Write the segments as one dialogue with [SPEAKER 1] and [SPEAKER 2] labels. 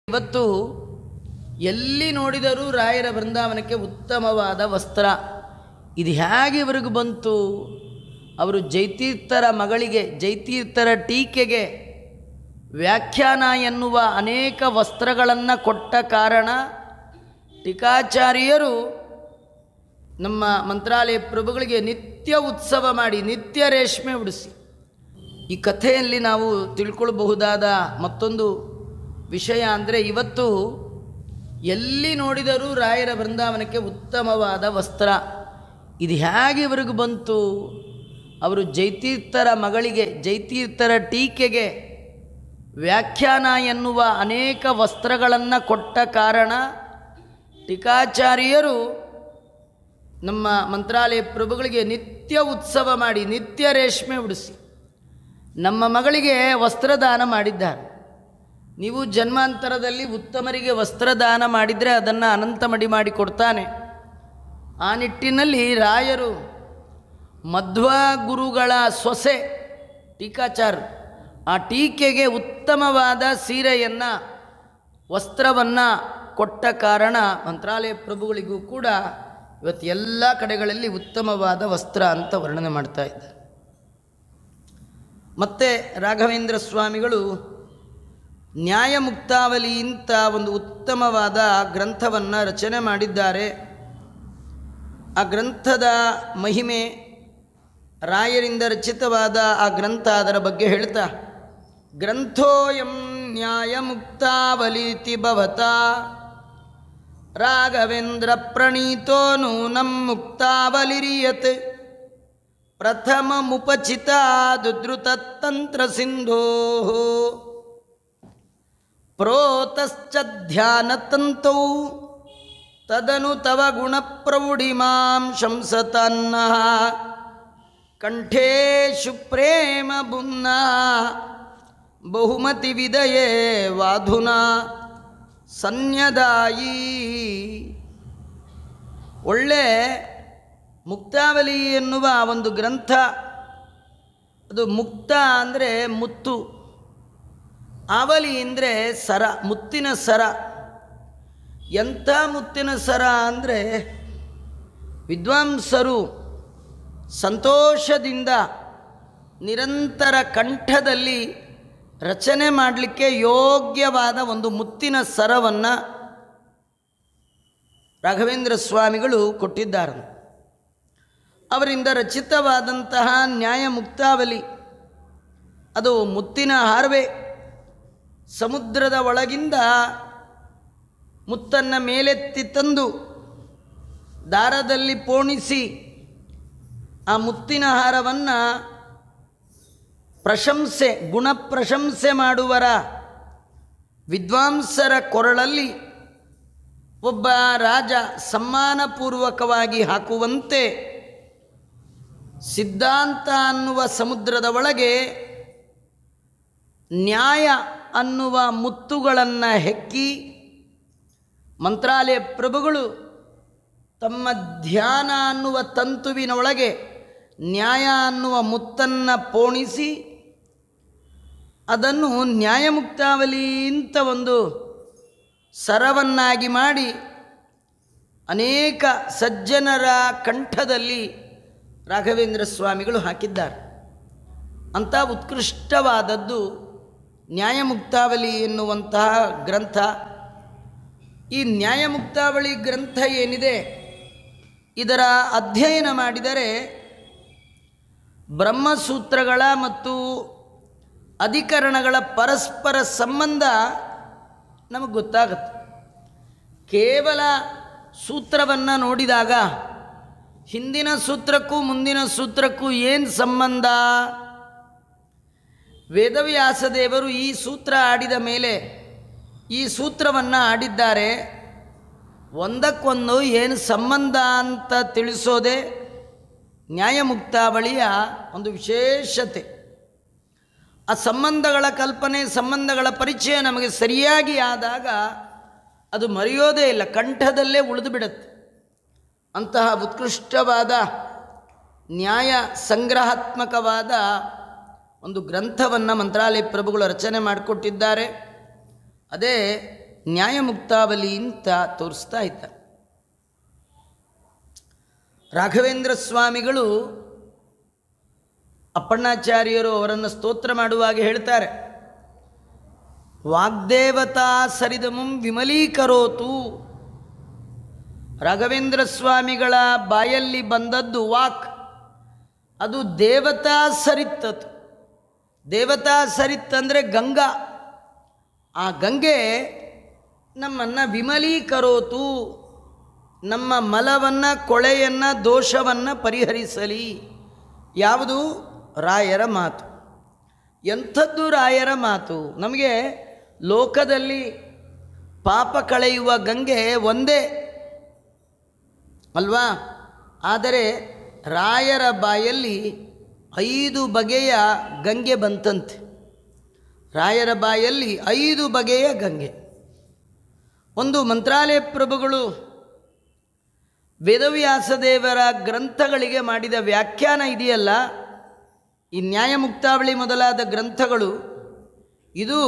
[SPEAKER 1] ಇವತ್ತು ಎಲ್ಲಿ ನೋಡಿದರೂ ರಾಯರ ಬೃಂದಾವನಕ್ಕೆ ಉತ್ತಮವಾದ ವಸ್ತ್ರ. ಇದು ಹೇಗೆ ಇವರಿಗೆ ಬಂತು? ಅವರು ಜೈತೀರ್ಥರ ಮಗಳಿಗೆ, ಜೈತೀರ್ಥರ ಟೀಕೆಗೆ ವ್ಯಾಖ್ಯಾನ ಎನ್ನುವ ಅನೇಕ ವಸ್ತ್ರಗಳನ್ನು ಕೊಟ್ಟ ಕಾರಣ ಟೀಕಾಚಾರ್ಯರು ನಮ್ಮ ಮಂತ್ರಾಲಯ ಪ್ರಭುಗಳಿಗೆ ನಿತ್ಯ ಉತ್ಸವ ಮಾಡಿ ನಿತ್ಯ ರೇಷ್ಮೆ ಉಡಿಸಿ. ಈ ಕಥೆಯಲ್ಲಿ ನಾವು ತಿಳ್ಕೊಳ್ಬಹುದಾದ ಮತ್ತೊಂದು ವಿಷಯ ಅಂದರೆ, ಇವತ್ತು ಎಲ್ಲಿ ನೋಡಿದರೂ ರಾಯರ ಬೃಂದಾವನಕ್ಕೆ ಉತ್ತಮವಾದ ವಸ್ತ್ರ. ಇದು ಹೇಗೆ ಇವರಿಗೆ ಬಂತು? ಅವರು ಜೈತೀರ್ಥರ ಮಗಳಿಗೆ, ಜೈತೀರ್ಥರ ಟೀಕೆಗೆ ವ್ಯಾಖ್ಯಾನ ಎನ್ನುವ ಅನೇಕ ವಸ್ತ್ರಗಳನ್ನು ಕೊಟ್ಟ ಕಾರಣ ಟೀಕಾಚಾರ್ಯರು ನಮ್ಮ ಮಂತ್ರಾಲಯ ಪ್ರಭುಗಳಿಗೆ ನಿತ್ಯ ಉತ್ಸವ ಮಾಡಿ ನಿತ್ಯ ರೇಷ್ಮೆ ಉಡಿಸಿ ನಮ್ಮ ಮಗಳಿಗೆ ವಸ್ತ್ರದಾನ ಮಾಡಿದ್ದಾರೆ. ನೀವು ಜನ್ಮಾಂತರದಲ್ಲಿ ಉತ್ತಮರಿಗೆ ವಸ್ತ್ರದಾನ ಮಾಡಿದರೆ ಅದನ್ನು ಅನಂತ ಮಡಿ ಮಾಡಿ ಕೊಡ್ತಾನೆ. ಆ ನಿಟ್ಟಿನಲ್ಲಿ ರಾಯರು ಮಧ್ವ ಗುರುಗಳ ಸೊಸೆ ಟೀಕಾಚಾರ್ಯ ಆ ಟೀಕೆಗೆ ಉತ್ತಮವಾದ ಸೀರೆಯನ್ನು, ವಸ್ತ್ರವನ್ನು ಕೊಟ್ಟ ಕಾರಣ ಮಂತ್ರಾಲಯ ಪ್ರಭುಗಳಿಗೂ ಕೂಡ ಇವತ್ತು ಎಲ್ಲ ಕಡೆಗಳಲ್ಲಿ ಉತ್ತಮವಾದ ವಸ್ತ್ರ ಅಂತ ವರ್ಣನೆ ಮಾಡ್ತಾ ಇದ್ದಾರೆ. ಮತ್ತು ರಾಘವೇಂದ್ರ ಸ್ವಾಮಿಗಳು ನ್ಯಾಯಮುಕ್ತಾವಲಿ ಅಂತ ಒಂದು ಉತ್ತಮವಾದ ಗ್ರಂಥವನ್ನು ರಚನೆ ಮಾಡಿದ್ದಾರೆ. ಆ ಗ್ರಂಥದ ಮಹಿಮೆ, ರಾಯರಿಂದ ರಚಿತವಾದ ಆ ಗ್ರಂಥ, ಅದರ ಬಗ್ಗೆ ಹೇಳ್ತಾ, ಗ್ರಂಥೋಯಂ ನ್ಯಾಯಮುಕ್ತಾವಲೀತಿ ಭವತಾ ರಾಘವೇಂದ್ರ ಪ್ರಣೀತೋ ನೂನಂ ಮುಕ್ತಾವಲಿರಿಯತ್ ಪ್ರಥಮಮುಪಚಿತಾದುದ್ರುತತಂತ್ರ ಸಿಂಧೋ ಪ್ರೋತಶ್ಚ ಧ್ಯಾನತಂತೌ ತದನು ತವ ಗುಣಪ್ರೌಢಿಮಾಂ ಶಂಸತನ್ನಃ ಕಂಠೇಶು ಪ್ರೇಮ ಬುನ್ನಾ ಬಹುಮತಿ ವಿದಯೇ ವಾಧುನಾ ಸನ್ಯದಾಯಿ. ಒಳ್ಳೆ ಮುಕ್ತಾವಲಿ ಎನ್ನುವ ಒಂದು ಗ್ರಂಥ, ಅದು ಮುಕ್ತ ಅಂದರೆ ಮುತ್ತು, ಆವಲಿ ಅಂದರೆ ಸರ, ಮುತ್ತಿನ ಸರ. ಎಂಥ ಮುತ್ತಿನ ಸರ ಅಂದರೆ ವಿದ್ವಾಂಸರು ಸಂತೋಷದಿಂದ ನಿರಂತರ ಕಂಠದಲ್ಲಿ ರಚನೆ ಮಾಡಲಿಕ್ಕೆ ಯೋಗ್ಯವಾದ ಒಂದು ಮುತ್ತಿನ ಸರವನ್ನು ರಾಘವೇಂದ್ರ ಸ್ವಾಮಿಗಳು ಕೊಟ್ಟಿದ್ದಾರೆ. ಅವರಿಂದ ರಚಿತವಾದಂತಹ ನ್ಯಾಯಮುಕ್ತಾವಲಿ ಅದು ಮುತ್ತಿನ ಹಾರವೇ. ಸಮುದ್ರದ ಒಳಗಿಂದ ಮುತ್ತನ್ನು ಮೇಲೆತ್ತಿ ತಂದು ದಾರದಲ್ಲಿ ಪೋಣಿಸಿ ಆ ಮುತ್ತಿನ ಹಾರವನ್ನು ಪ್ರಶಂಸೆ, ಗುಣ ಪ್ರಶಂಸೆ ಮಾಡುವರ ವಿದ್ವಾಂಸರ ಕೊರಳಲ್ಲಿ ಒಬ್ಬ ರಾಜ ಸಮ್ಮಾನಪೂರ್ವಕವಾಗಿ ಹಾಕುವಂತೆ ಸಿದ್ಧಾಂತ ಅನ್ನುವ ಸಮುದ್ರದ ಒಳಗೆ ನ್ಯಾಯ ಅನ್ನುವ ಮುತ್ತುಗಳನ್ನು ಹೆಕ್ಕಿ ಮಂತ್ರಾಲಯ ಪ್ರಭುಗಳು ತಮ್ಮ ಧ್ಯಾನ ಅನ್ನುವ ತಂತುವಿನ ಒಳಗೆ ನ್ಯಾಯ ಅನ್ನುವ ಮುತ್ತನ್ನು ಪೋಣಿಸಿ ಅದನ್ನು ನ್ಯಾಯಮುಕ್ತಾವಲಿ ಅಂತ ಒಂದು ಸರವನ್ನಾಗಿ ಮಾಡಿ ಅನೇಕ ಸಜ್ಜನರ ಕಂಠದಲ್ಲಿ ರಾಘವೇಂದ್ರ ಸ್ವಾಮಿಗಳು ಹಾಕಿದ್ದಾರೆ. ಅಂಥ ಉತ್ಕೃಷ್ಟವಾದದ್ದು ನ್ಯಾಯಮುಕ್ತಾವಲಿ ಎನ್ನುವಂತಹ ಗ್ರಂಥ. ಈ ನ್ಯಾಯಮುಕ್ತಾವಳಿ ಗ್ರಂಥ ಏನಿದೆ, ಇದರ ಅಧ್ಯಯನ ಮಾಡಿದರೆ ಬ್ರಹ್ಮಸೂತ್ರಗಳ ಮತ್ತು ಅಧಿಕರಣಗಳ ಪರಸ್ಪರ ಸಂಬಂಧ ನಮಗೆ ಗೊತ್ತಾಗುತ್ತೆ. ಕೇವಲ ಸೂತ್ರವನ್ನು ನೋಡಿದಾಗ ಹಿಂದಿನ ಸೂತ್ರಕ್ಕೂ ಮುಂದಿನ ಸೂತ್ರಕ್ಕೂ ಏನು ಸಂಬಂಧ? ವೇದವ್ಯಾಸದೇವರು ಈ ಸೂತ್ರ ಆಡಿದ ಮೇಲೆ ಈ ಸೂತ್ರವನ್ನು ಆಡಿದ್ದಾರೆ, ಒಂದಕ್ಕೊಂದು ಏನು ಸಂಬಂಧ ಅಂತ ತಿಳಿಸೋದೇ ನ್ಯಾಯಮುಕ್ತಾವಳಿಯ ಒಂದು ವಿಶೇಷತೆ. ಆ ಸಂಬಂಧಗಳ ಕಲ್ಪನೆ, ಸಂಬಂಧಗಳ ಪರಿಚಯ ನಮಗೆ ಸರಿಯಾಗಿ ಆದಾಗ ಅದು ಮರೆಯೋದೇ ಇಲ್ಲ, ಕಂಠದಲ್ಲೇ ಉಳಿದು ಬಿಡುತ್ತೆ. ಅಂತಹ ಉತ್ಕೃಷ್ಟವಾದ ನ್ಯಾಯ ಸಂಗ್ರಹಾತ್ಮಕವಾದ ಒಂದು ಗ್ರಂಥವನ್ನು ಮಂತ್ರಾಲಯ ಪ್ರಭುಗಳು ರಚನೆ ಮಾಡಿಕೊಟ್ಟಿದ್ದಾರೆ. ಅದೇ ನ್ಯಾಯಮುಕ್ತಾವಲಿ ಅಂತ ತೋರಿಸ್ತಾ ಇದ್ದ. ರಾಘವೇಂದ್ರ ಸ್ವಾಮಿಗಳು ಅಪ್ಪಣ್ಣಾಚಾರ್ಯರು ಅವರನ್ನು ಸ್ತೋತ್ರ ಮಾಡುವಾಗ ಹೇಳ್ತಾರೆ, ವಾಗ್ದೇವತಾ ಸರಿದಮಂ ವಿಮಲೀಕರೋತು. ರಾಘವೇಂದ್ರ ಸ್ವಾಮಿಗಳ ಬಾಯಲ್ಲಿ ಬಂದದ್ದು ವಾಕ್, ಅದು ದೇವತಾ ಸರಿತ್ತದು. ದೇವತಾ ಸರಿತ್ತಂದರೆ ಗಂಗಾ. ಆ ಗಂಗೆ ನಮ್ಮನ್ನು ವಿಮಲೀಕರೋತು, ನಮ್ಮ ಮಲವನ್ನು, ಕೊಳೆಯನ್ನು, ದೋಷವನ್ನು ಪರಿಹರಿಸಲಿ. ಯಾವುದು? ರಾಯರ ಮಾತು. ಎಂಥದ್ದು ರಾಯರ ಮಾತು? ನಮಗೆ ಲೋಕದಲ್ಲಿ ಪಾಪ ಕಳೆಯುವ ಗಂಗೆ ಒಂದೇ ಅಲ್ವಾ? ಆದರೆ ರಾಯರ ಬಾಯಲ್ಲಿ 5 ಬಗೆಯ ಗಂಗೆ ಬಂತಂತೆ. ರಾಯರ ಬಾಯಲ್ಲಿ 5 ಬಗೆಯ ಗಂಗೆ. ಒಂದು ಮಂತ್ರಾಲಯ ಪ್ರಭುಗಳು ವೇದವ್ಯಾಸದೇವರ ಗ್ರಂಥಗಳಿಗೆ ಮಾಡಿದ ವ್ಯಾಖ್ಯಾನ ಇದೆಯಲ್ಲ, ಈ ನ್ಯಾಯಮುಕ್ತಾವಳಿ ಮೊದಲಾದ ಗ್ರಂಥಗಳು, ಇದು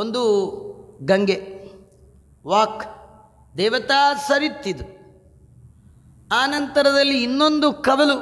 [SPEAKER 1] ಒಂದು ಗಂಗೆ, ವಾಕ್, ದೇವತಾ ಸರಿತ್ತಿದು. ಆನಂತರದಲ್ಲಿ ಇನ್ನೊಂದು ಕವಲು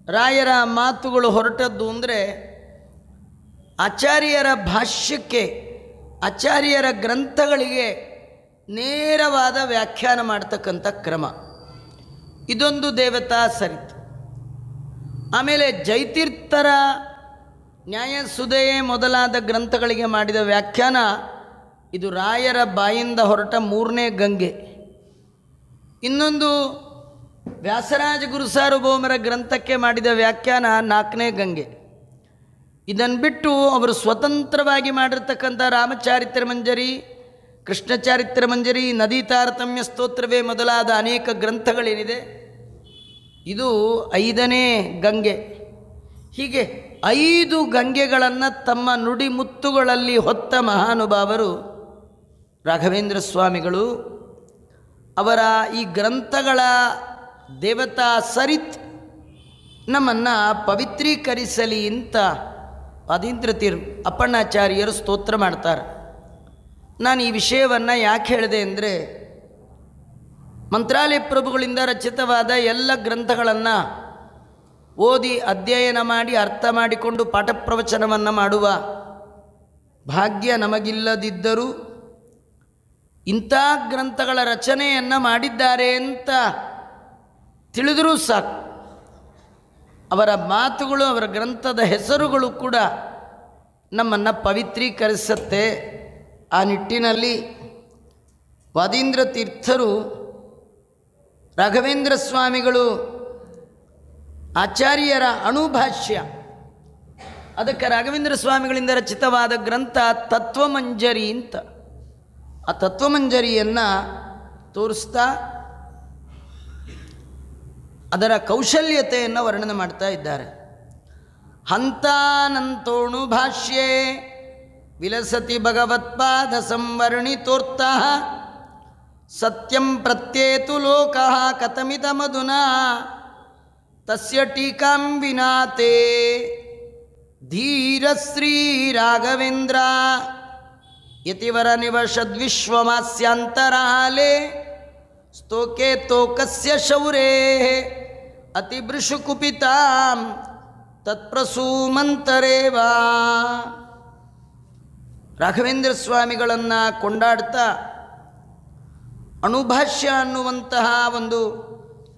[SPEAKER 1] ರಾಯರ ಮಾತುಗಳು ಹೊರಟದ್ದು ಅಂದರೆ ಆಚಾರ್ಯರ ಭಾಷ್ಯಕ್ಕೆ, ಆಚಾರ್ಯರ ಗ್ರಂಥಗಳಿಗೆ ನೇರವಾದ ವ್ಯಾಖ್ಯಾನ ಮಾಡ್ತಕ್ಕಂಥ ಕ್ರಮ, ಇದೊಂದು ದೇವತಾ ಸರಿತ್ತು. ಆಮೇಲೆ ಜೈತೀರ್ಥರ ನ್ಯಾಯಸುಧೆಯೇ ಮೊದಲಾದ ಗ್ರಂಥಗಳಿಗೆ ಮಾಡಿದ ವ್ಯಾಖ್ಯಾನ, ಇದು ರಾಯರ ಬಾಯಿಂದ ಹೊರಟ 3ನೇ ಗಂಗೆ. ಇನ್ನೊಂದು ವ್ಯಾಸರಾಜ ಗುರುಸಾರ್ವಭೌಮರ ಗ್ರಂಥಕ್ಕೆ ಮಾಡಿದ ವ್ಯಾಖ್ಯಾನ 4ನೇ ಗಂಗೆ. ಇದನ್ನು ಬಿಟ್ಟು ಅವರು ಸ್ವತಂತ್ರವಾಗಿ ಮಾಡಿರ್ತಕ್ಕಂಥ ರಾಮಚಾರಿತ್ರ ಮಂಜರಿ, ಕೃಷ್ಣಚಾರಿತ್ರ ಮಂಜರಿ, ನದಿ ತಾರತಮ್ಯ ಸ್ತೋತ್ರವೇ ಮೊದಲಾದ ಅನೇಕ ಗ್ರಂಥಗಳೇನಿದೆ, ಇದು 5ನೇ ಗಂಗೆ. ಹೀಗೆ 5 ಗಂಗೆಗಳನ್ನು ತಮ್ಮ ನುಡಿ ಮುತ್ತುಗಳಲ್ಲಿ ಹೊತ್ತ ಮಹಾನುಭಾವರು ರಾಘವೇಂದ್ರ ಸ್ವಾಮಿಗಳು. ಅವರ ಈ ಗ್ರಂಥಗಳ ದೇವತಾ ಸರಿತ್ ನಮ್ಮನ್ನು ಪವಿತ್ರೀಕರಿಸಲಿ ಅಂತ ವಾದೀಂದ್ರ ಅಪ್ಪಣ್ಣಾಚಾರ್ಯರು ಸ್ತೋತ್ರ ಮಾಡ್ತಾರೆ. ನಾನು ಈ ವಿಷಯವನ್ನು ಯಾಕೆ ಹೇಳಿದೆ ಅಂದರೆ, ಮಂತ್ರಾಲಯ ಪ್ರಭುಗಳಿಂದ ರಚಿತವಾದ ಎಲ್ಲ ಗ್ರಂಥಗಳನ್ನು ಓದಿ ಅಧ್ಯಯನ ಮಾಡಿ ಅರ್ಥ ಮಾಡಿಕೊಂಡು ಪಾಠ ಪ್ರವಚನವನ್ನು ಮಾಡುವ ಭಾಗ್ಯ ನಮಗಿಲ್ಲದಿದ್ದರೂ ಇಂಥ ಗ್ರಂಥಗಳ ರಚನೆಯನ್ನು ಮಾಡಿದ್ದಾರೆ ಅಂತ ತಿಳಿದರೂ ಸಾಕು. ಅವರ ಮಾತುಗಳು, ಅವರ ಗ್ರಂಥದ ಹೆಸರುಗಳು ಕೂಡ ನಮ್ಮನ್ನು ಪವಿತ್ರೀಕರಿಸುತ್ತೆ. ಆ ನಿಟ್ಟಿನಲ್ಲಿ ವಾದೀಂದ್ರ ತೀರ್ಥರು, ರಾಘವೇಂದ್ರ ಸ್ವಾಮಿಗಳು ಆಚಾರ್ಯರ ಅಣುಭಾಷ್ಯ, ಅದಕ್ಕೆ ರಾಘವೇಂದ್ರ ಸ್ವಾಮಿಗಳಿಂದ ರಚಿತವಾದ ಗ್ರಂಥ ತತ್ವಮಂಜರಿ ಅಂತ, ಆ ತತ್ವಮಂಜರಿಯನ್ನು ತೋರಿಸ್ತಾ ಅದರ ಕೌಶಲ್ಯತೆಯನ್ನು ವರ್ಣನೆ ಮಾಡ್ತಾ ಇದ್ದಾರೆ. ಹಂತಾನಂತೋಣು ಭಾಷ್ಯೆ ವಿಲಸತಿ ಭಗವತ್ಪಾದ ಸಂವರ್ಣಿತೋರ್ತಃ ಸತ್ಯಂ ಪ್ರತ್ಯೇತು ಲೋಕಃ ಕಥಮಿತ ಮಧುನಾ ತಸ್ಯ ಟೀಕಾಂ ವಿನಾತೆ ಧೀರಶ್ರೀ ರಾಘವೇಂದ್ರ ಯತಿವರ ನಿವಷದ್ವಿಶ್ವಮಾಸ್ಯಾಂತರಾಲೆ ಸ್ತೋಕೆ ತೋಕಸ್ಯ ಶೌರೇ ಅತಿಭೃಷು ಕುಪಿತಾಂ ತತ್ಪ್ರಸೂಮಂತರೇವಾ. ರಾಘವೇಂದ್ರ ಸ್ವಾಮಿಗಳನ್ನು ಕೊಂಡಾಡ್ತಾ ಅಣುಭಾಷ್ಯ ಅನ್ನುವಂತಹ ಒಂದು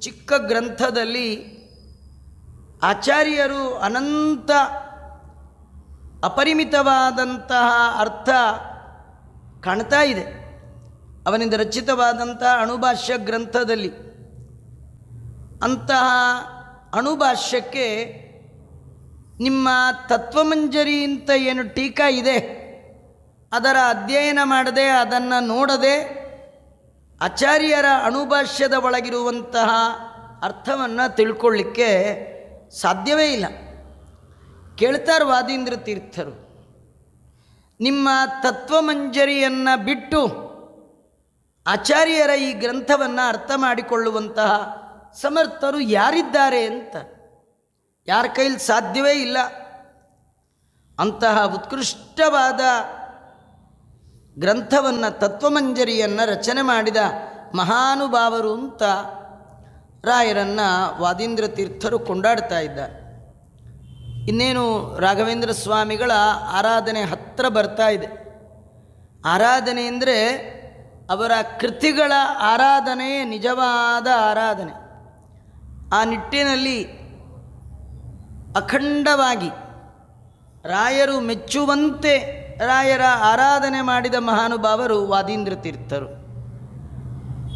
[SPEAKER 1] ಚಿಕ್ಕ ಗ್ರಂಥದಲ್ಲಿ ಆಚಾರ್ಯರು ಅನಂತ ಅಪರಿಮಿತವಾದಂತಹ ಅರ್ಥ ಕಾಣ್ತಾ ಇದೆ ಅವನಿಂದ ರಚಿತವಾದಂಥ ಅಣುಭಾಷ್ಯ ಗ್ರಂಥದಲ್ಲಿ. ಅಂತಹ ಅಣುಭಾಷ್ಯಕ್ಕೆ ನಿಮ್ಮ ತತ್ವಮಂಜರಿ ಅಂತ ಏನು ಟೀಕಾ ಇದೆ, ಅದರ ಅಧ್ಯಯನ ಮಾಡದೆ, ಅದನ್ನು ನೋಡದೆ ಆಚಾರ್ಯರ ಅಣುಭಾಷ್ಯದ ಒಳಗಿರುವಂತಹ ಅರ್ಥವನ್ನು ತಿಳ್ಕೊಳ್ಳಿಕ್ಕೆ ಸಾಧ್ಯವೇ ಇಲ್ಲ. ಕೇಳ್ತಾರೆ ವಾದೀಂದ್ರ ತೀರ್ಥರು, ನಿಮ್ಮ ತತ್ವಮಂಜರಿಯನ್ನು ಬಿಟ್ಟು ಆಚಾರ್ಯರ ಈ ಗ್ರಂಥವನ್ನು ಅರ್ಥ ಮಾಡಿಕೊಳ್ಳುವಂತಹ ಸಮರ್ಥರು ಯಾರಿದ್ದಾರೆ ಅಂತ. ಯಾರ ಕೈಲಿ ಸಾಧ್ಯವೇ ಇಲ್ಲ. ಅಂತಹ ಉತ್ಕೃಷ್ಟವಾದ ಗ್ರಂಥವನ್ನು ತತ್ವಮಂಜರಿಯನ್ನು ರಚನೆ ಮಾಡಿದ ಮಹಾನುಭಾವರು ಅಂತ ರಾಯರನ್ನು ವಾದೀಂದ್ರ ತೀರ್ಥರು ಕೊಂಡಾಡ್ತಾ ಇದ್ದಾರೆ. ಇನ್ನೇನು ರಾಘವೇಂದ್ರ ಸ್ವಾಮಿಗಳ ಆರಾಧನೆ ಹತ್ತಿರ ಬರ್ತಾ ಇದೆ. ಆರಾಧನೆ ಅಂದರೆ ಅವರ ಕೃತಿಗಳ ಆರಾಧನೆಯೇ ನಿಜವಾದ ಆರಾಧನೆ. ಆ ನಿಟ್ಟಿನಲ್ಲಿ ಅಖಂಡವಾಗಿ ರಾಯರು ಮೆಚ್ಚುವಂತೆ ರಾಯರ ಆರಾಧನೆ ಮಾಡಿದ ಮಹಾನುಭಾವರು ವಾದೀಂದ್ರ ತೀರ್ಥರು.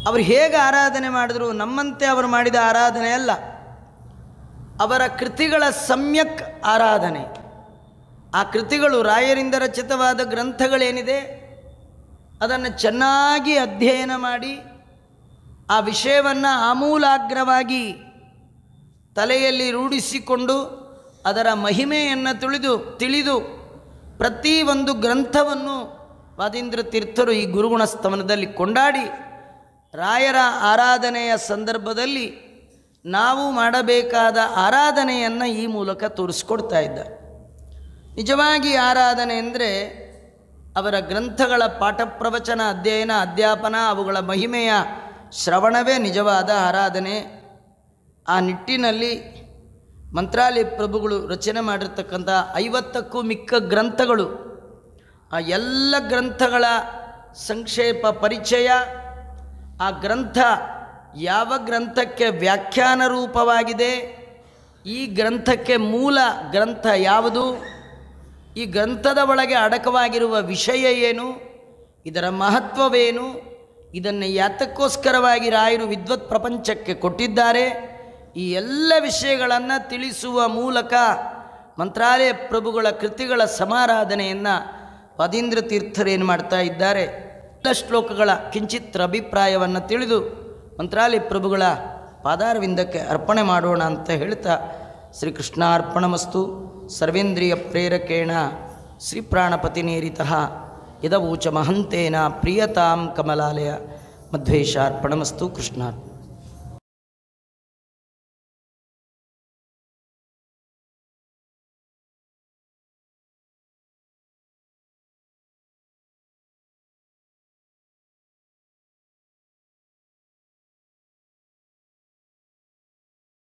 [SPEAKER 1] ಅವರು ಹೇಗೆ ಆರಾಧನೆ ಮಾಡಿದ್ರು? ನಮ್ಮಂತೆ ಅವರು ಮಾಡಿದ ಆರಾಧನೆ ಅಲ್ಲ, ಅವರ ಕೃತಿಗಳ ಸಮ್ಯಕ್ ಆರಾಧನೆ. ಆ ಕೃತಿಗಳು ರಾಯರಿಂದ ರಚಿತವಾದ ಗ್ರಂಥಗಳೇನಿದೆ ಅದನ್ನು ಚೆನ್ನಾಗಿ ಅಧ್ಯಯನ ಮಾಡಿ ಆ ವಿಷಯವನ್ನು ಆಮೂಲಾಗ್ರವಾಗಿ ತಲೆಯಲ್ಲಿ ರೂಢಿಸಿಕೊಂಡು ಅದರ ಮಹಿಮೆಯನ್ನು ತಿಳಿದು ಪ್ರತಿಯೊಂದು ಗ್ರಂಥವನ್ನು ವಾದೀಂದ್ರ ತೀರ್ಥರು ಈ ಗುರುಗುಣ ಸ್ತವನದಲ್ಲಿ ಕೊಂಡಾಡಿ ರಾಯರ ಆರಾಧನೆಯ ಸಂದರ್ಭದಲ್ಲಿ ನಾವು ಮಾಡಬೇಕಾದ ಆರಾಧನೆಯನ್ನು ಈ ಮೂಲಕ ತೋರಿಸ್ಕೊಡ್ತಾ ಇದ್ದಾರೆ. ನಿಜವಾಗಿ ಆರಾಧನೆ ಅಂದರೆ ಅವರ ಗ್ರಂಥಗಳ ಪಾಠ ಪ್ರವಚನ ಅಧ್ಯಯನ ಅಧ್ಯಾಪನ ಅವುಗಳ ಮಹಿಮೆಯ ಶ್ರವಣವೇ ನಿಜವಾದ ಆರಾಧನೆ. ಆ ನಿಟ್ಟಿನಲ್ಲಿ ಮಂತ್ರಾಲಯ ಪ್ರಭುಗಳು ರಚನೆ ಮಾಡಿರ್ತಕ್ಕಂಥ 50ಕ್ಕೂ ಮಿಕ್ಕ ಗ್ರಂಥಗಳು, ಆ ಎಲ್ಲ ಗ್ರಂಥಗಳ ಸಂಕ್ಷೇಪ ಪರಿಚಯ, ಆ ಗ್ರಂಥ ಯಾವ ಗ್ರಂಥಕ್ಕೆ ವ್ಯಾಖ್ಯಾನ ರೂಪವಾಗಿದೆ, ಈ ಗ್ರಂಥಕ್ಕೆ ಮೂಲ ಗ್ರಂಥ ಯಾವುದು, ಈ ಗ್ರಂಥದ ಒಳಗೆ ಅಡಕವಾಗಿರುವ ವಿಷಯ ಏನು, ಇದರ ಮಹತ್ವವೇನು, ಇದನ್ನು ಯಾತಕ್ಕೋಸ್ಕರವಾಗಿ ರಾಯರು ವಿದ್ವತ್ ಪ್ರಪಂಚಕ್ಕೆ ಕೊಟ್ಟಿದ್ದಾರೆ, ಈ ಎಲ್ಲ ವಿಷಯಗಳನ್ನು ತಿಳಿಸುವ ಮೂಲಕ ಮಂತ್ರಾಲಯ ಪ್ರಭುಗಳ ಕೃತಿಗಳ ಸಮಾರಾಧನೆಯನ್ನು ವಾದೀಂದ್ರ ತೀರ್ಥರೇನು ಮಾಡ್ತಾ ಇದ್ದಾರೆ. ಎಲ್ಲ ಶ್ಲೋಕಗಳ ಕಿಂಚಿತ್ ಅಭಿಪ್ರಾಯವನ್ನು ತಿಳಿದು ಮಂತ್ರಾಲಯ ಪ್ರಭುಗಳ ಪಾದಾರವಿಂದಕ್ಕೆ ಅರ್ಪಣೆ ಮಾಡೋಣ ಅಂತ ಹೇಳ್ತಾ, ಶ್ರೀಕೃಷ್ಣಾರ್ಪಣಮಸ್ತು. ಸರ್ವೇಂದ್ರಿಯ ಪ್ರೇರಕೇಣ ಶ್ರೀಪ್ರಾಣಪತಿನೇರಿತಃ ಯದವೋಚ ಮಹಂತೇನ ಪ್ರಿಯತಾಂ ಕಮಲಾಲಯ ಮಧ್ವೇಶಾರ್ಪಣಮಸ್ತು. ಕೃಷ್ಣಾರ್ಪಣ.